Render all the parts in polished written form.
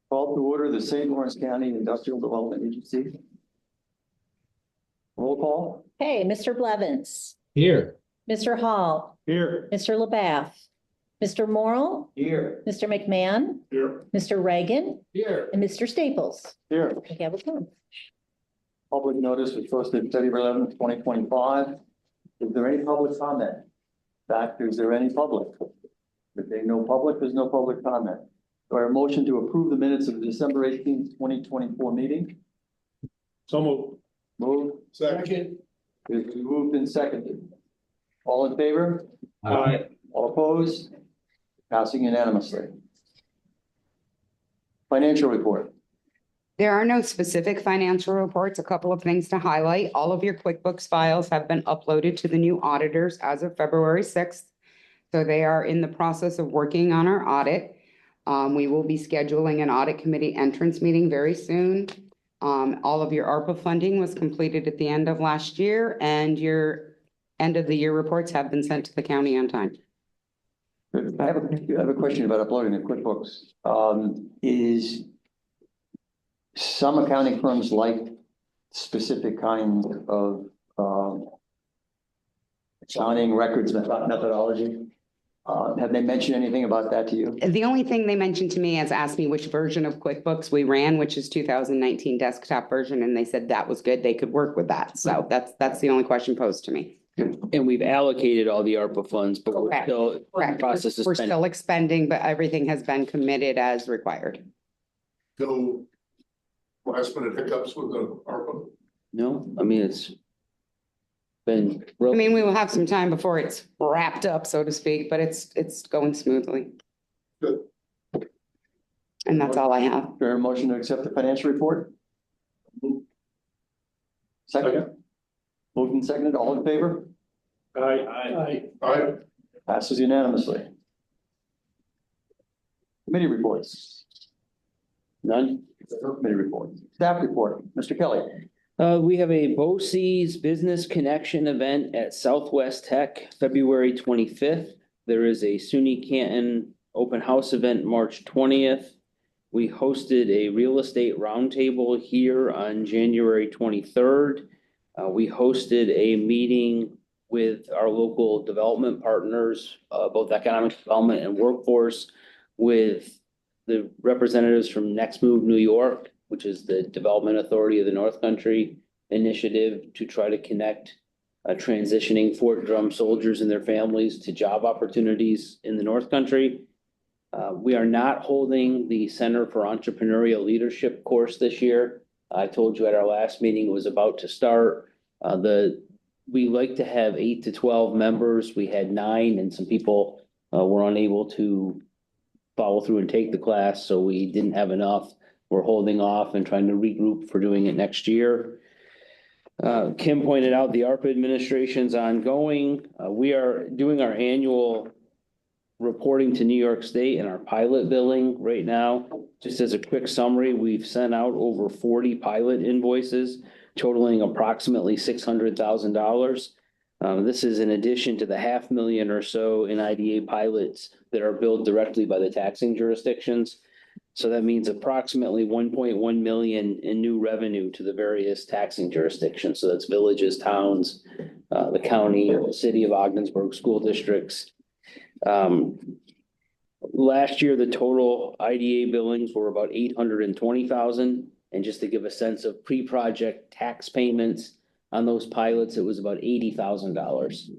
Call to order the St. Lawrence County Industrial Development Agency. Roll call. Hey, Mr. Blevins. Here. Mr. Hall. Here. Mr. LaBath. Mr. Morrill. Here. Mr. McMahon. Here. Mr. Reagan. Here. And Mr. Staples. Here. We have a quorum. Public notice was posted February 11th, 2025. Is there any public comment? In fact, is there any public? If there's no public, there's no public comment. Do I have a motion to approve the minutes of the December 18th, 2024 meeting? So moved. Move. Second. It's been moved and seconded. All in favor? Aye. All opposed? Passing unanimously. Financial report. There are no specific financial reports. A couple of things to highlight. All of your QuickBooks files have been uploaded to the new auditors as of February 6th. So they are in the process of working on our audit. We will be scheduling an audit committee entrance meeting very soon. All of your ARPA funding was completed at the end of last year, and your end of the year reports have been sent to the county on time. I have a question about uploading the QuickBooks. Is some accounting firms like specific kind of accounting records methodology? Have they mentioned anything about that to you? The only thing they mentioned to me is asked me which version of QuickBooks we ran, which is 2019 desktop version, and they said that was good. They could work with that. So that's the only question posed to me. And we've allocated all the ARPA funds, but we're still in the Correct. process of We're spending. still expending, but everything has been committed as required. No last minute hiccups with the ARPA. No, I mean, it's been. I mean, we will have some time before it's wrapped up, so to speak, but it's going smoothly. Good. And that's all I have. Fair motion to accept the financial report? Second. Moved and seconded. All in favor? Aye. Aye. Passes unanimously. Committee reports. None. Committee reports. Staff report. Mr. Kelly. We have a BOCES Business Connection event at Southwest Tech, February 25th. There is a SUNY Canton open house event, March 20th. We hosted a real estate roundtable here on January 23rd. We hosted a meeting with our local development partners, both economic development and workforce, with the representatives from Next Move New York, which is the Development Authority of the North Country initiative to try to connect transitioning Fort Drum soldiers and their families to job opportunities in the North Country. We are not holding the Center for Entrepreneurial Leadership course this year. I told you at our last meeting it was about to start. We like to have 8 to 12 members. We had 9, and some people were unable to follow through and take the class, so we didn't have enough. We're holding off and trying to regroup for doing it next year. Kim pointed out the ARPA administration's ongoing. We are doing our annual reporting to New York State and our pilot billing right now. Just as a quick summary, we've sent out over 40 pilot invoices totaling approximately $600,000. This is in addition to the $500,000 or so in IDA pilots that are billed directly by the taxing jurisdictions. So that means approximately 1.1 million in new revenue to the various taxing jurisdictions. So that's villages, towns, the county, the city of Ogdensburg, school districts. Last year, the total IDA billings were about 820,000. And just to give a sense of pre-project tax payments on those pilots, it was about $80,000.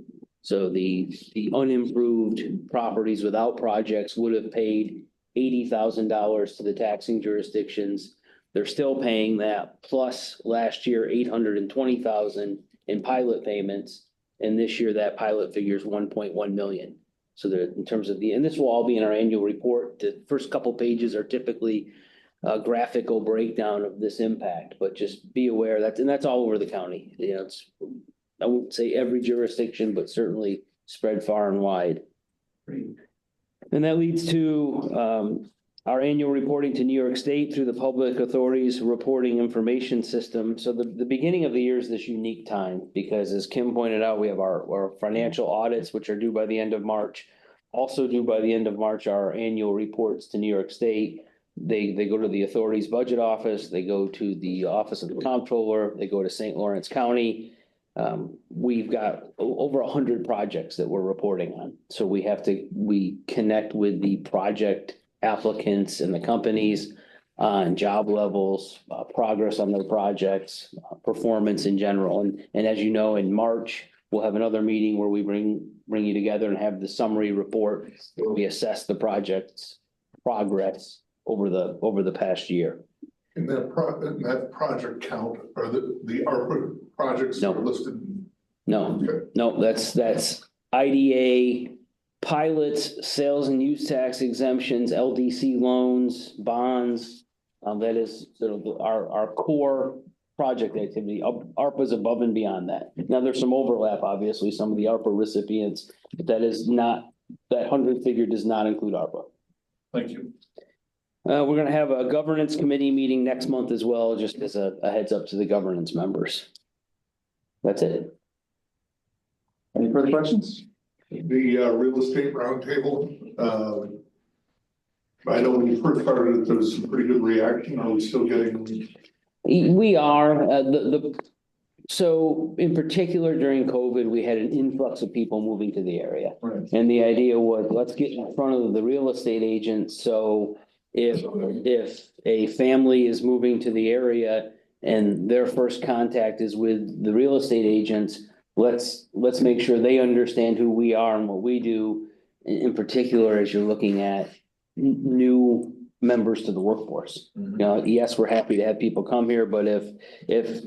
So the unimproved properties without projects would have paid $80,000 to the taxing jurisdictions. They're still paying that, plus last year, $820,000 in pilot payments. And this year, that pilot figure is 1.1 million. So that in terms of and this will all be in our annual report. The first couple pages are typically a graphical breakdown of this impact, but just be aware that's all over the county. You know, I won't say every jurisdiction, but certainly spread far and wide. And that leads to our annual reporting to New York State through the Public Authorities Reporting Information System. So the beginning of the year is this unique time because, as Kim pointed out, we have our financial audits, which are due by the end of March. Also due by the end of March, our annual reports to New York State. They go to the authority's budget office, they go to the office of the comptroller, they go to St. Lawrence County. We've got over 100 projects that we're reporting on. So we connect with the project applicants and the companies on job levels, progress on their projects, performance in general. And as you know, in March, we'll have another meeting where we bring you together and have the summary report. Where we assess the project's progress over the past year. In that project count, are the ARPA projects No. are listed? No, Okay. no, that's IDA pilots, sales and use tax exemptions, LDC loans, bonds. That is sort of our core project activity. ARPA's above and beyond that. Now, there's some overlap, obviously, some of the ARPA recipients, but that 100 figure does not include ARPA. Thank you. We're gonna have a governance committee meeting next month as well, just as a heads up to the governance members. That's it. Any further questions? The real estate roundtable, I know when you first started, there was some pretty good reaction. Are we still getting? We are, so in particular during COVID, we had an influx of people moving to the area. Right. And the idea was, let's get in front of the real estate agents, so if a family is moving to the area and their first contact is with the real estate agents, let's make sure they understand who we are and what we do, in particular, as you're looking at new members to the workforce. You know, yes, we're happy to have people come here, but if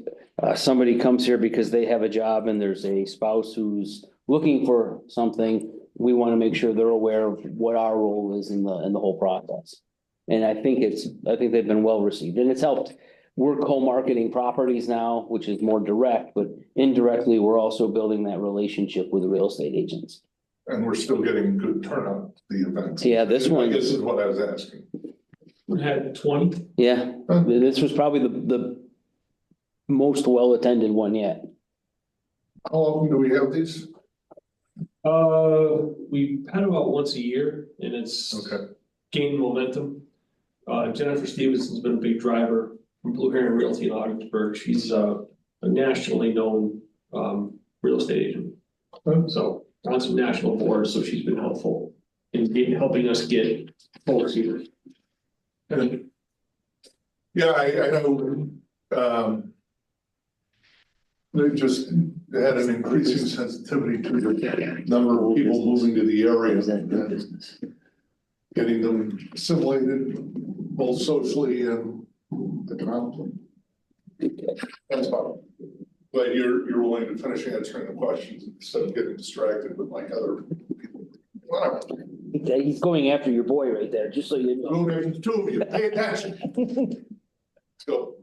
somebody comes here because they have a job and there's a spouse who's looking for something, we want to make sure they're aware of what our role is in the whole process. And I think they've been well received, and it's helped. We're co-marketing properties now, which is more direct, but indirectly, we're also building that relationship with the real estate agents. And we're still getting good turnout to the event. Yeah, this one. I guess is what I was asking. We had 20. Yeah, this was probably the most well-attended one yet. How often do we have these? We had about once a year and it's Okay. gained momentum. Jennifer Stevenson's been a big driver from Blue Heron Realty in Augsburg. She's a nationally known real estate agent. So on some national boards, so she's been helpful in helping us get folks here. Yeah, I know, they just had an increasing sensitivity to the number of people moving to the area and getting them assimilated both socially and economically. That's fine. But you're willing to finish answering the questions instead of getting distracted with like other people. Whatever. He's going after your boy right there, just so you know. Go, there's two of you, pay attention. Let's go.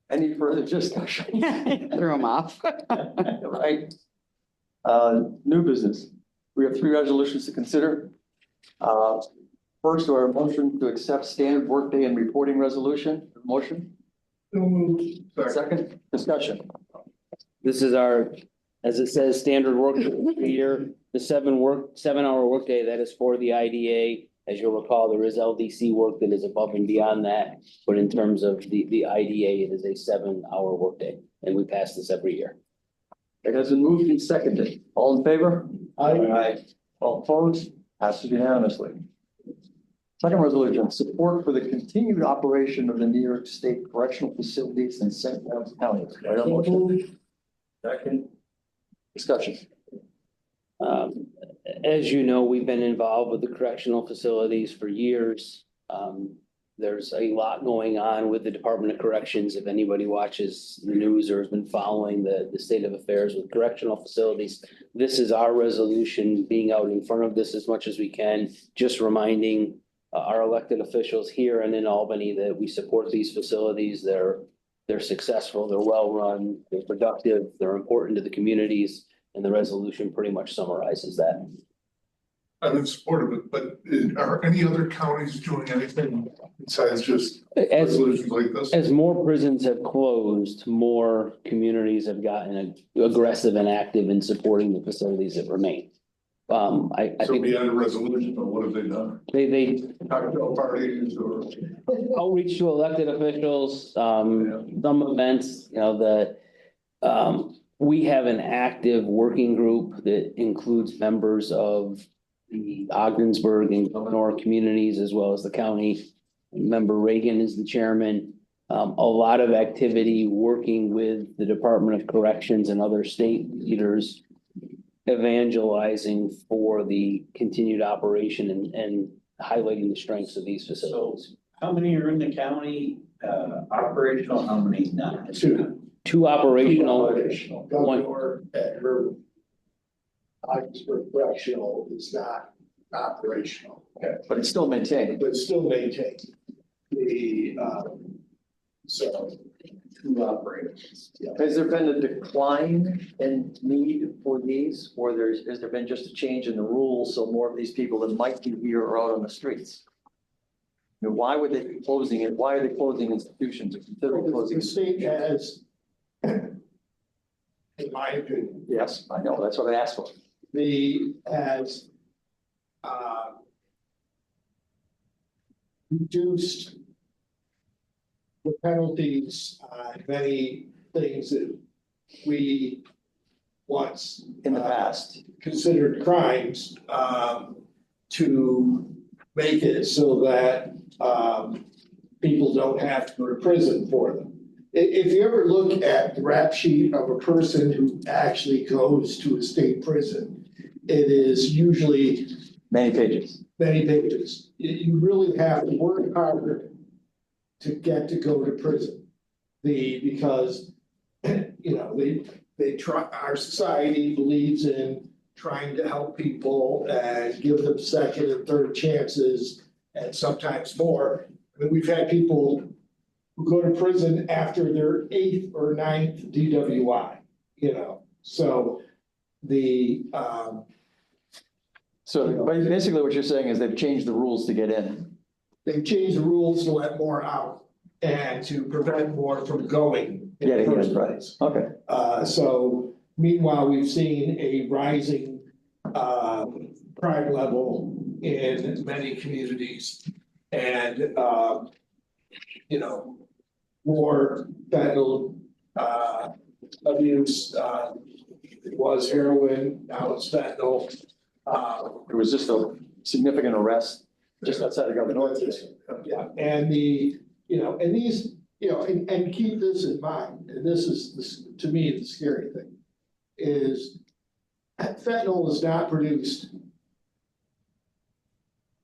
Any further discussion? Threw them off. Right. New business. We have 3 resolutions to consider. First, our motion to accept standard workday and reporting resolution. Motion. Second, discussion. This is our, as it says, standard work year, the 7-hour workday, that is for the IDA. As you'll recall, there is LDC work that is above and beyond that, but in terms of the IDA, it is a 7-hour workday, and we pass this every year. It has been moved and seconded. All in favor? Aye. All opposed? Passes unanimously. Second resolution, support for the continued operation of the New York State Correctional Facilities in St. Lawrence County. Do I have a motion? Second. Discussion. As you know, we've been involved with the correctional facilities for years. There's a lot going on with the Department of Corrections. If anybody watches the news or has been following the state of affairs with correctional facilities, this is our resolution, being out in front of this as much as we can, just reminding our elected officials here and in Albany that we support these facilities. They're successful, they're well-run, they're productive, they're important to the communities, and the resolution pretty much summarizes that. I'm in support of it, but are any other counties doing anything besides just As, resolutions like this? as more prisons have closed, more communities have gotten aggressive and active in supporting the facilities that remain. I So think beyond a resolution, but what have they done? they Cocktail parties or? outreach to elected officials, some events, we have an active working group that includes members of the Ogdensburg and Governor communities as well as the county. Member Reagan is the chairman. A lot of activity working with the Department of Corrections and other state leaders, evangelizing for the continued operation and highlighting the strengths of these facilities. How many are in the county, operational, how many not? Two operational, Operational, Governor and her Ogdensburg Correctional is not operational, But it's still maintained. but still maintained. So, two operators, yeah. Has there been a decline in need for these, or has there been just a change in the rules, so more of these people that might be here are out on the streets? Why would they be closing it? Why are they closing institutions or considering closing? The state has, in my opinion, Yes, I know, that's what I asked for. has reduced the penalties on many things that we once In the past, considered crimes, to make it so that, people don't have to go to prison for them. If you ever look at the rap sheet of a person who actually goes to a state prison, it is usually many pages. many pages. You really have to work harder to get to go to prison. Because, they try, our society believes in trying to help people and give them second and third chances and sometimes more. I mean, we've had people who go to prison after their 8th or 9th DWI, so So basically what you're saying is they've changed the rules to get in. they've changed the rules to let more out and to prevent more from going in Getting the in, first right. place. Okay, So meanwhile, we've seen a rising crime level in many communities. And more fentanyl abuse, it was heroin, now it's fentanyl. there was just a significant arrest just outside of Governor. Yeah, and and these, and keep this in mind, and this is, to me, the scary thing, is fentanyl is not produced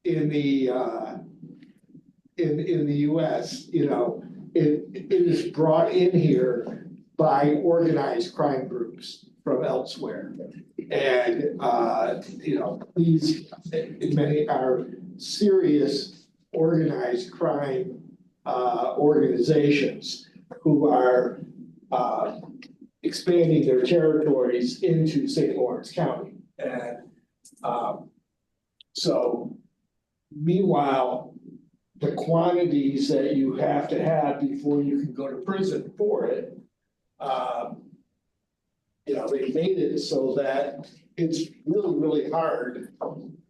in the US, it is brought in here by organized crime groups from elsewhere. And, these, many are serious organized crime organizations who are expanding their territories into St. Lawrence County. And so meanwhile, the quantities that you have to have before you can go to prison for it, they made it so that it's really, really hard,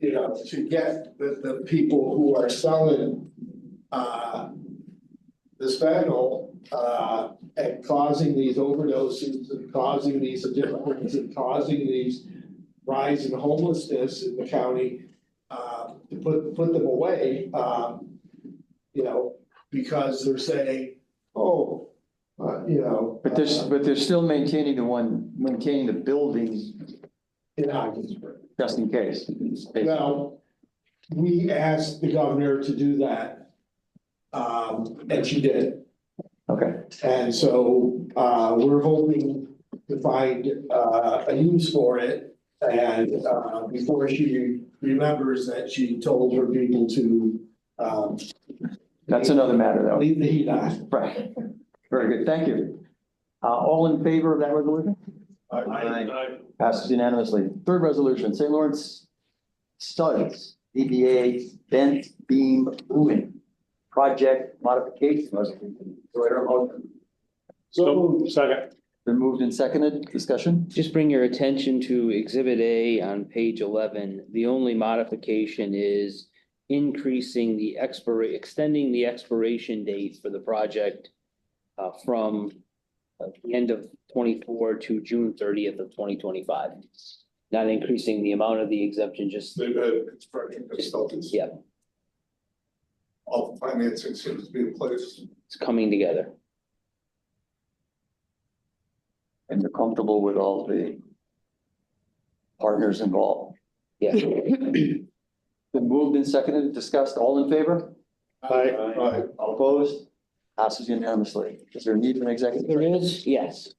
to get the people who are selling this fentanyl and causing these overdoses and causing these addictions and causing these rise in homelessness in the county, to put them away, because they're saying, But they're still maintaining the buildings in Ogdensburg. just in case. Well, we asked the governor to do that, and she did. Okay, And so, we're hoping to find, a use for it. And, before she remembers that she told her people to, that's another matter though. leave the heat on. Right, very good, thank you. All in favor of that resolution? Passes unanimously. Third resolution, St. Lawrence Studs, DBA bent beam moving project modification resolution. Do I hear a motion? So, Second. Been moved and seconded, discussion? Just bring your attention to Exhibit A on page 11. The only modification is increasing extending the expiration date for the project from the end of 24 to June 30th of 2025. Not increasing the amount of the exemption, just, They've had construction consultants. yeah, All the financing seems to be in place. it's coming together. And you're comfortable with all the partners involved? Yeah. Been moved and seconded, discussed, all in favor? Aye. All opposed? Passes unanimously. Is there a need for an executive? There is, yes.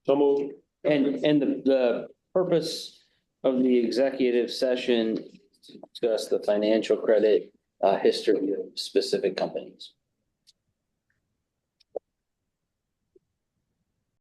So moved. And the purpose of the executive session is to discuss the financial credit history of specific companies.